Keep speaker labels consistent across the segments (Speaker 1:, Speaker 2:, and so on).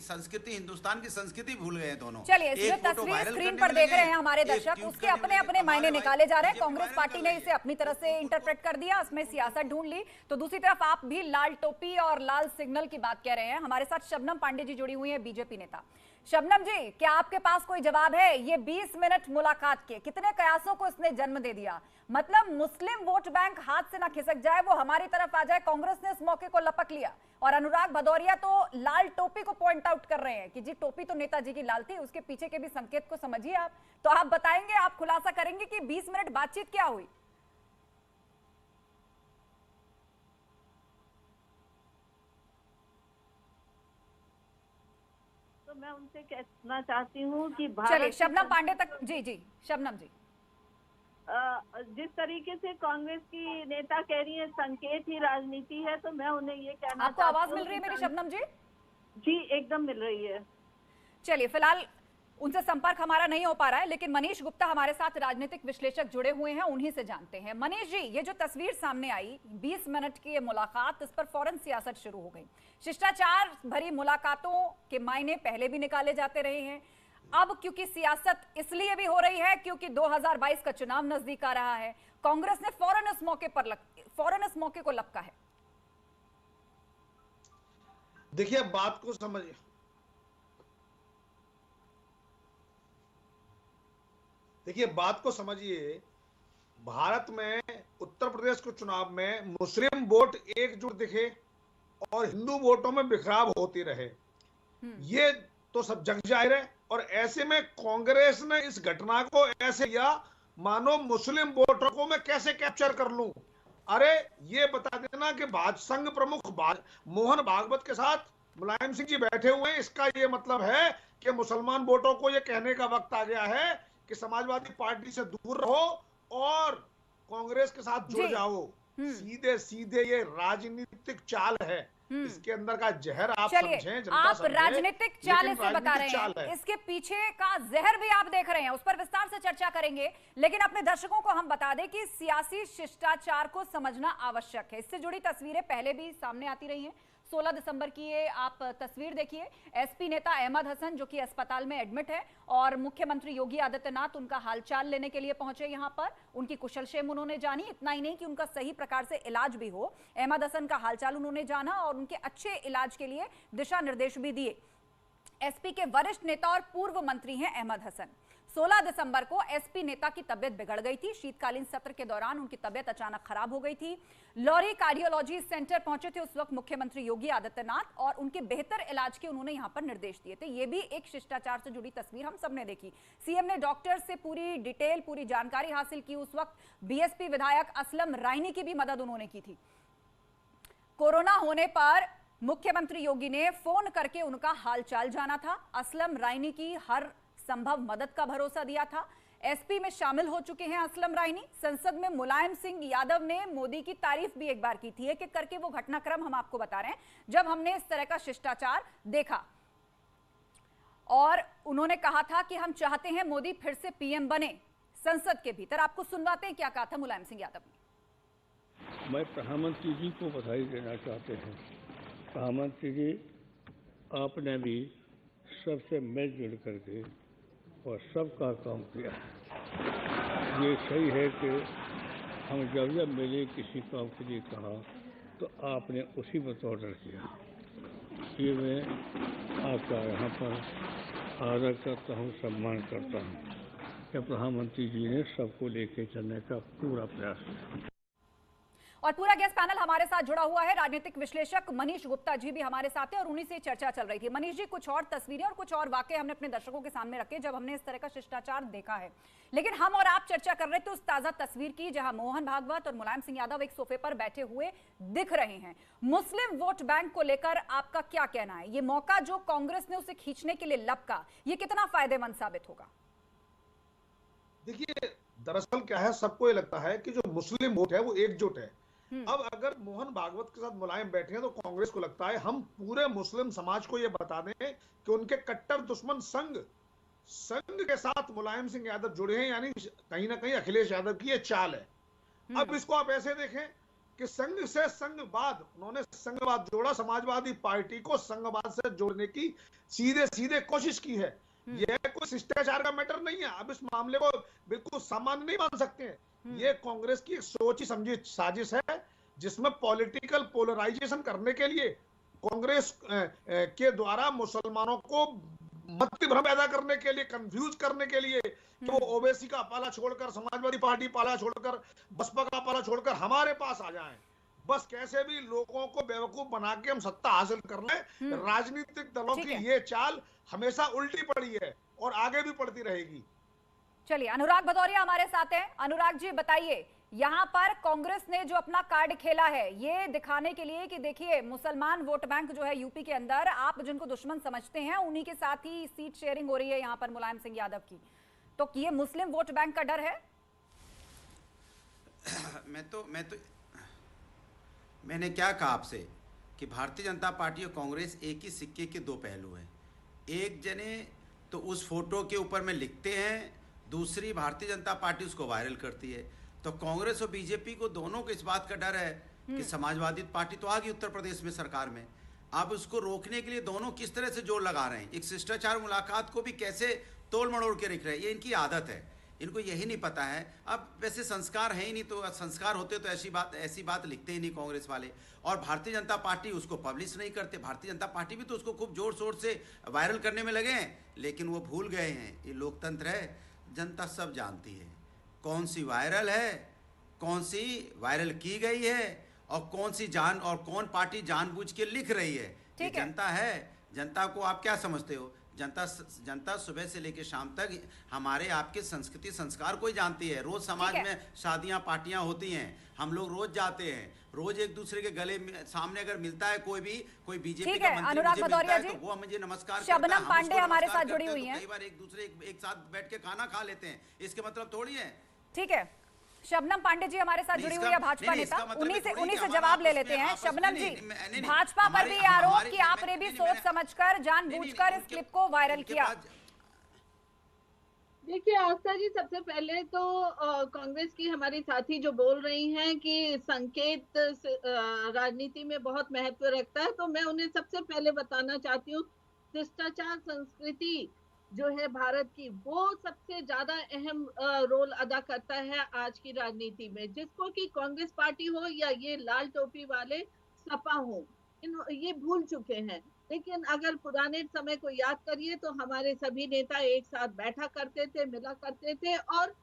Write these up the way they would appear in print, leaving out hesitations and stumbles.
Speaker 1: संस्कृति, हिंदुस्तान की संस्कृति भूल गए दोनों।
Speaker 2: चलिए, जो तस्वीर स्क्रीन पर देख रहे हैं हमारे दर्शक, उसके अपने अपने मायने निकाले जा रहे हैं। कांग्रेस पार्टी ने इसे अपनी तरह से इंटरप्रेट कर दिया, उसमें सियासत ढूंढ ली। तो दूसरी तरफ आप भी लाल टोपी और लाल सिग्नल की बात कह रहे हैं। हमारे साथ शबनम पांडे जी जुड़ी हुई है, बीजेपी नेता। शबनम जी, क्या आपके पास कोई जवाब है? ये 20 मिनट मुलाकात के कितने कयासों को इसने जन्म दे दिया? मतलब मुस्लिम वोट बैंक हाथ से ना खिसक जाए, वो हमारी तरफ आ जाए। कांग्रेस ने इस मौके को लपक लिया और अनुराग भदौरिया तो लाल टोपी को पॉइंट आउट कर रहे हैं कि जी टोपी तो नेताजी की लाल थी, उसके पीछे के भी संकेत को समझिए आप। तो आप बताएंगे, आप खुलासा करेंगे कि 20 मिनट बातचीत क्या हुई?
Speaker 3: मैं उनसे कहना चाहती हूँ कि
Speaker 2: चलिए शबनम पांडे तक। जी शबनम जी,
Speaker 3: जिस तरीके से कांग्रेस की नेता कह रही है संकेत ही राजनीति है, तो मैं उन्हें ये कहना,
Speaker 2: आपको आवाज मिल रही है मेरी शबनम जी?
Speaker 3: जी एकदम मिल रही है।
Speaker 2: चलिए, फिलहाल उनसे संपर्क हमारा नहीं हो पा रहा है, लेकिन मनीष गुप्ता हमारे साथ राजनीतिक विश्लेषक जुड़े हुए हैं, उन्हीं से जानते हैं। मनीष जी, ये जो तस्वीर सामने आई 20 मिनट की ये मुलाकात, इस पर फौरन सियासत शुरू हो गई। शिष्टाचार भरी मुलाकातों के मायने पहले भी निकाले जाते रहे हैं। अब क्योंकि सियासत इसलिए भी हो रही है क्योंकि 2022 का चुनाव नजदीक आ रहा है, कांग्रेस ने फौरन इस मौके को लपका है।
Speaker 4: देखिए, बात को समझिए, भारत में उत्तर प्रदेश के चुनाव में मुस्लिम वोट एकजुट दिखे और हिंदू वोटों में बिखराव होती रहे, ये तो सब जग जाहिर है। और ऐसे में कांग्रेस ने इस घटना को ऐसे लिया मानो मुस्लिम वोटों को मैं कैसे कैप्चर कर लूं। अरे ये बता देना कि संघ प्रमुख मोहन भागवत के साथ मुलायम सिंह जी बैठे हुए हैं, इसका ये मतलब है कि मुसलमान वोटों को ये कहने का वक्त आ गया है कि समाजवादी पार्टी से दूर रहो और कांग्रेस के साथ जुड़ जाओ। सीधे सीधे ये राजनीतिक चाल है, इसके अंदर का जहर आप समझें, जनता
Speaker 2: आप
Speaker 4: समझे,
Speaker 2: राजनीतिक चाल इसे बता रहे
Speaker 4: हैं।
Speaker 2: हैं, इसके पीछे का जहर भी आप देख रहे हैं, उस पर विस्तार से चर्चा करेंगे। लेकिन अपने दर्शकों को हम बता दें कि सियासी शिष्टाचार को समझना आवश्यक है। इससे जुड़ी तस्वीरें पहले भी सामने आती रही हैं। 16 दिसंबर की ये आप तस्वीर देखिए, एसपी नेता अहमद हसन जो कि अस्पताल में एडमिट है और मुख्यमंत्री योगी आदित्यनाथ उनका हालचाल लेने के लिए पहुंचे यहां पर। उनकी कुशलक्षेम उन्होंने जानी, इतना ही नहीं कि उनका सही प्रकार से इलाज भी हो, अहमद हसन का हालचाल उन्होंने जाना और उनके अच्छे इलाज के लिए दिशा निर्देश भी दिए। एसपी के वरिष्ठ नेता और पूर्व मंत्री हैं अहमद हसन। 16 दिसंबर को एसपी नेता की तबियत बिगड़ गई थी। शीतकालीन सत्र के दौरान उनकी तबियत अचानक खराब हो गई थी। लॉरी कार्डियोलॉजी सेंटर पहुंचे थे उस वक्त मुख्यमंत्री योगी आदित्यनाथ और उनके बेहतर इलाज के उन्होंने यहां पर निर्देश दिए थे। यह भी एक शिष्टाचार से जुड़ी तस्वीर हम सबने देखी। सीएम ने डॉक्टर से पूरी डिटेल, पूरी जानकारी हासिल की। उस वक्त बीएसपी विधायक असलम रायनी की भी मदद उन्होंने की थी। कोरोना होने पर मुख्यमंत्री योगी ने फोन करके उनका हालचाल जाना था। असलम रायनी की हर संभव मदद का भरोसा दिया था। एसपी में शामिल हो चुके हैं असलम रायनी। संसद में मुलायम सिंह यादव ने मोदी की तारीफ भी एक बार की थी, एक करके वो घटनाक्रम हम आपको बता रहे हैं जब हमने इस तरह का शिष्टाचार देखा। और उन्होंने कहा था कि हम चाहते हैं मोदी फिर से पीएम बने। संसद के भीतर आपको सुनवाते हैं क्या कहा था मुलायम सिंह यादव ने।
Speaker 5: मैं प्रधानमंत्री जी को बधाई देना चाहते हैं। प्रधानमंत्री जी, आपने भी सबसे मिलजुल करके और सबका काम किया है। ये सही है कि हम जब मिले किसी काम के लिए कहा तो आपने उसी पर ऑर्डर किया। ये मैं आपका यहाँ पर आदर करता हूँ, सम्मान करता हूँ कि प्रधानमंत्री जी ने सबको लेके चलने का पूरा प्रयास किया।
Speaker 2: और पूरा गेस्ट पैनल हमारे साथ जुड़ा हुआ है। राजनीतिक विश्लेषक मनीष गुप्ता जी भी हमारे साथ हैं और उन्हीं से चर्चा चल रही थी। मनीष जी, कुछ और तस्वीरें और कुछ और वाकये हमने अपने दर्शकों के सामने रखे जब हमने इस तरह का शिष्टाचार देखा है। लेकिन हम और आप चर्चा कर रहे थे उस ताजा तस्वीर की जहां मोहन भागवत और मुलायम सिंह यादव एक सोफे पर बैठे हुए दिख रहे हैं। मुस्लिम वोट बैंक को लेकर आपका क्या कहना है? ये मौका जो कांग्रेस ने उसे खींचने के लिए लपका, ये कितना फायदेमंद साबित होगा?
Speaker 4: देखिए, दरअसल क्या है, सबको ये लगता है कि जो मुस्लिम वोट है वो एकजुट है। अब अगर मोहन भागवत के साथ मुलायम बैठे हैं तो कांग्रेस को लगता है हम पूरे मुस्लिम समाज को यह बता दें कि उनके कट्टर दुश्मन संघ के साथ मुलायम सिंह यादव जुड़े हैं, यानी कहीं ना कहीं अखिलेश यादव की यह चाल है। अब इसको आप ऐसे देखें कि संघ से संघवाद, उन्होंने संघवाद जोड़ा, समाजवादी पार्टी को संघवाद से जोड़ने की सीधे सीधे कोशिश की है। यह कोई शिष्टाचार का मैटर नहीं है। अब इस मामले को बिल्कुल सामान्य नहीं मान सकते हैं। ये कांग्रेस की एक सोची समझी साजिश है, जिसमें पॉलिटिकल पोलराइजेशन करने के लिए कांग्रेस के द्वारा मुसलमानों को मत भ्रम पैदा करने के लिए, कंफ्यूज करने के लिए, कि वो ओवैसी का पाला छोड़कर, समाजवादी पार्टी पाला छोड़कर, बसपा का पाला छोड़कर हमारे पास आ जाएं। बस कैसे भी लोगों को बेवकूफ बना के हम सत्ता हासिल कर लें। राजनीतिक दलों की ये चाल हमेशा उल्टी पड़ी है और आगे भी पड़ती रहेगी।
Speaker 2: चलिए, अनुराग भदौरिया हमारे साथ हैं। अनुराग जी बताइए, यहाँ पर कांग्रेस ने जो अपना कार्ड खेला है ये दिखाने के लिए कि देखिए मुसलमान वोट बैंक जो है यूपी के अंदर, आप जिनको दुश्मन समझते हैं उन्हीं के साथ ही सीट शेयरिंग हो रही है यहाँ पर मुलायम सिंह यादव की, तो ये मुस्लिम वोट बैंक का डर है?
Speaker 1: मैंने क्या कहा आपसे कि भारतीय जनता पार्टी और कांग्रेस एक ही सिक्के के दो पहलू हैं। एक जने तो उस फोटो के ऊपर में लिखते हैं, दूसरी भारतीय जनता पार्टी उसको वायरल करती है। तो कांग्रेस और बीजेपी को दोनों को इस बात का डर है कि समाजवादी पार्टी तो आ गई उत्तर प्रदेश में सरकार में, अब उसको रोकने के लिए दोनों किस तरह से जोर लगा रहे हैं। एक शिष्टाचार मुलाकात को भी कैसे तोड़ मड़ोड़ के रख रहे हैं, ये इनकी आदत है, इनको यही नहीं पता है। अब वैसे संस्कार है ही नहीं, तो संस्कार होते तो ऐसी बात लिखते ही नहीं कांग्रेस वाले। और भारतीय जनता पार्टी उसको पब्लिश नहीं करते। भारतीय जनता पार्टी भी तो उसको खूब जोर शोर से वायरल करने में लगे हैं, लेकिन वो भूल गए हैं ये लोकतंत्र है, जनता सब जानती है कौन सी वायरल है, कौन सी वायरल की गई है, और कौन सी और कौन पार्टी जानबूझ के लिख रही है। ये जनता है। जनता को आप क्या समझते हो? जनता सुबह से लेकर शाम तक हमारे आपके संस्कृति संस्कार को ही जानती है। रोज समाज में शादियां पार्टियां होती हैं, हम लोग रोज जाते हैं, रोज एक दूसरे के गले सामने अगर मिलता है कोई बीजेपी का मंत्री मुझे मिलता है तो वो मुझे नमस्कार करता है।
Speaker 2: शबनम पांडे हमारे साथ जुड़ी हुई हैं।
Speaker 1: कई बार एक दूसरे एक साथ बैठ के खाना खा लेते हैं, इसके मतलब थोड़ी है।
Speaker 2: ठीक है, शबनम पांडे जी हमारे साथ जुड़ी हुई है, भाजपा नेता, उन्हीं से जवाब ले लेते हैं। शबनम जी, भाजपा पर भी आरोप कि आपने भी सोच समझकर जानबूझकर इस क्लिप को वायरल किया।
Speaker 3: देखिए आस्था जी, सबसे पहले तो कांग्रेस की हमारी साथी जो बोल रही हैं कि संकेत राजनीति में बहुत महत्व रखता है, तो मैं उन्हें सबसे पहले बताना चाहती हूँ, शिष्टाचार संस्कृति जो है भारत की, वो सबसे ज्यादा अहम रोल अदा करता है आज की राजनीति में। जिसको कि कांग्रेस पार्टी हो या ये लाल टोपी वाले सपा हो, ये भूल चुके हैं। लेकिन अगर पुराने समय को याद करिए तो हमारे सभी नेता एक साथ बैठा करते थे, मिला करते थे। और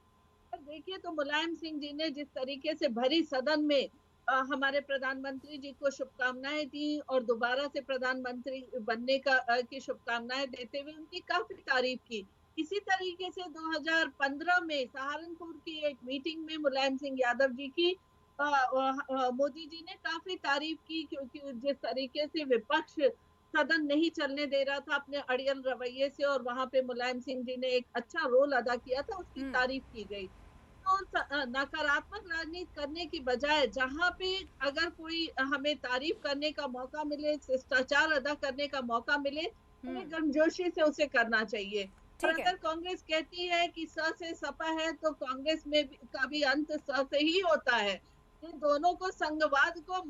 Speaker 3: देखिए तो मुलायम सिंह जी ने जिस तरीके से भरी सदन में हमारे प्रधानमंत्री जी को शुभकामनाएं दी और दोबारा से प्रधानमंत्री बनने की शुभकामनाएं देते हुए उनकी काफी तारीफ की। इसी तरीके से 2015 में सहारनपुर की एक मीटिंग में मुलायम सिंह यादव जी की मोदी जी ने काफी तारीफ की, क्योंकि जिस तरीके से विपक्ष सदन नहीं चलने दे रहा था अपने अड़ियल रवैये से, और वहां पे मुलायम सिंह जी ने एक अच्छा रोल अदा किया था, उसकी तारीफ की गई। तो नकारात्मक राजनीति करने की बजाय जहां पे अगर कोई हमें तारीफ करने का मौका मिले, शिष्टाचार अदा करने का मौका मिले, हमें गर्मजोशी से उसे करना चाहिए। अगर कांग्रेस कहती है कि स से सपा है, तो कांग्रेस में का भी अंत स से ही होता है। इन दोनों को संघवाद को